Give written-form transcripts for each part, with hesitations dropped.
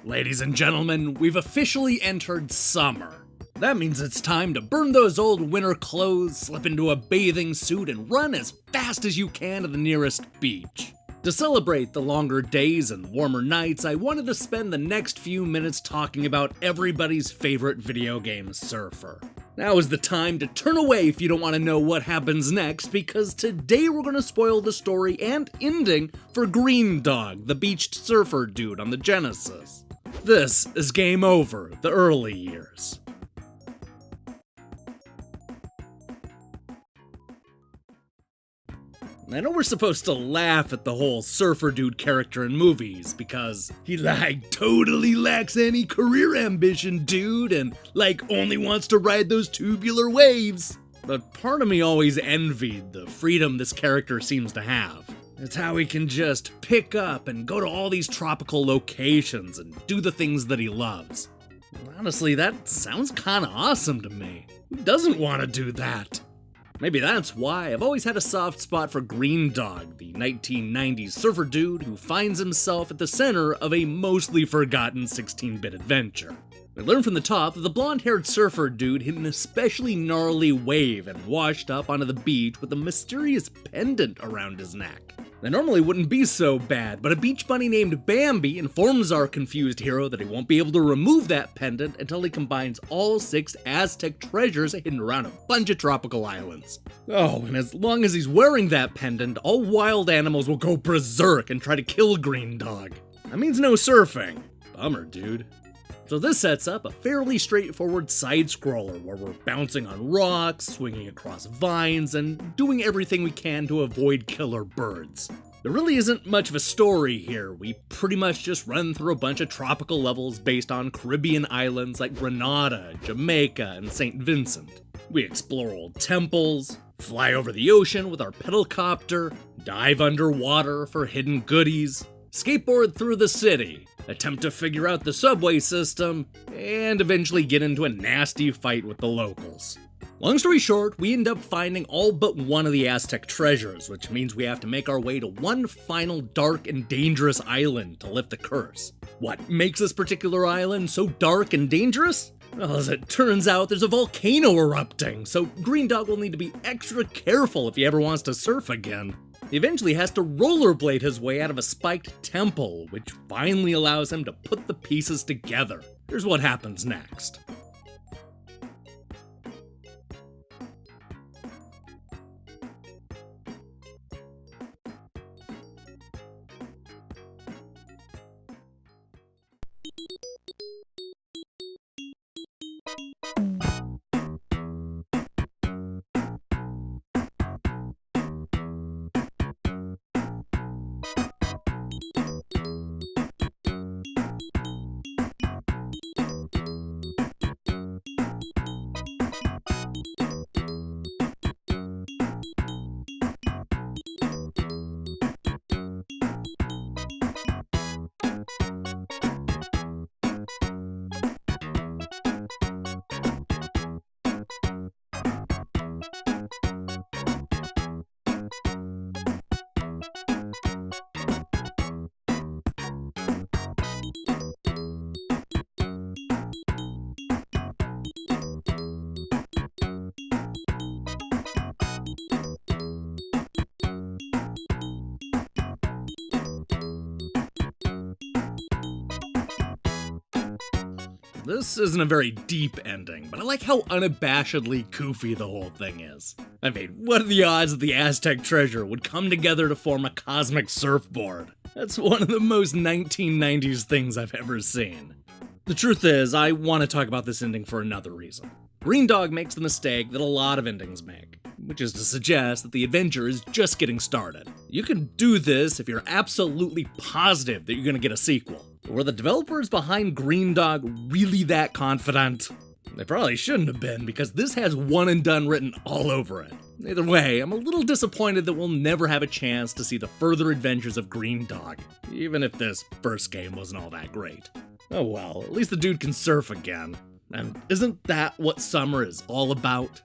Ladies and gentlemen, we've officially entered summer. That means it's time to burn those old winter clothes, slip into a bathing suit, and run as fast as you can to the nearest beach. To celebrate the longer days and warmer nights, I wanted to spend the next few minutes talking about everybody's favorite video game surfer. Now is the time to turn away if you don't want to know what happens next, because today we're going to spoil the story and ending for Greendog, the beached surfer dude on the Genesis. This is Game Over, the early years. I know we're supposed to laugh at the whole surfer dude character in movies because he totally lacks any career ambition, dude, and only wants to ride those tubular waves. But part of me always envied the freedom this character seems to have. It's how he can just pick up and go to all these tropical locations and do the things that he loves. Honestly, that sounds kinda awesome to me. Who doesn't want to do that? Maybe that's why I've always had a soft spot for Greendog, the 1990s surfer dude who finds himself at the center of a mostly forgotten 16-bit adventure. We learn from the top that the blonde-haired surfer dude hit an especially gnarly wave and washed up onto the beach with a mysterious pendant around his neck. That normally wouldn't be so bad, but a beach bunny named Bambi informs our confused hero that he won't be able to remove that pendant until he combines all 6 Aztec treasures hidden around a bunch of tropical islands. Oh, and as long as he's wearing that pendant, all wild animals will go berserk and try to kill Greendog. That means no surfing. Bummer, dude. So this sets up a fairly straightforward side-scroller where we're bouncing on rocks, swinging across vines, and doing everything we can to avoid killer birds. There really isn't much of a story here. We pretty much just run through a bunch of tropical levels based on Caribbean islands like Grenada, Jamaica, and St. Vincent. We explore old temples, fly over the ocean with our pedalcopter, dive underwater for hidden goodies, skateboard through the city, attempt to figure out the subway system, and eventually get into a nasty fight with the locals. Long story short, we end up finding all but one of the Aztec treasures, which means we have to make our way to one final dark and dangerous island to lift the curse. What makes this particular island so dark and dangerous? Well, as it turns out, there's a volcano erupting, so Greendog will need to be extra careful if he ever wants to surf again. He eventually has to rollerblade his way out of a spiked temple, which finally allows him to put the pieces together. Here's what happens next. This isn't a very deep ending, but I like how unabashedly goofy the whole thing is. I mean, what are the odds that the Aztec treasure would come together to form a cosmic surfboard? That's one of the most 1990s things I've ever seen. The truth is, I want to talk about this ending for another reason. Greendog makes the mistake that a lot of endings make, which is to suggest that the adventure is just getting started. You can do this if you're absolutely positive that you're going to get a sequel. Were the developers behind Greendog really that confident? They probably shouldn't have been, because this has one and done written all over it. Either way, I'm a little disappointed that we'll never have a chance to see the further adventures of Greendog, even if this first game wasn't all that great. Oh well, at least the dude can surf again. And isn't that what summer is all about?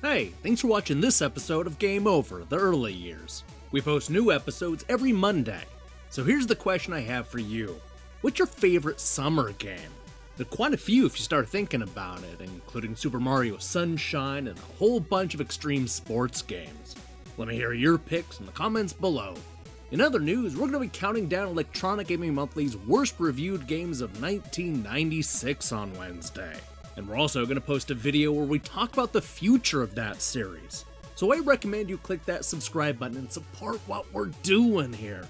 Hey, thanks for watching this episode of Game Over, the early years. We post new episodes every Monday. So here's the question I have for you. What's your favorite summer game? There are quite a few if you start thinking about it, including Super Mario Sunshine and a whole bunch of extreme sports games. Let me hear your picks in the comments below. In other news, we're going to be counting down Electronic Gaming Monthly's worst reviewed games of 1996 on Wednesday. And we're also going to post a video where we talk about the future of that series. So I recommend you click that subscribe button and support what we're doing here.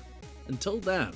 Until then.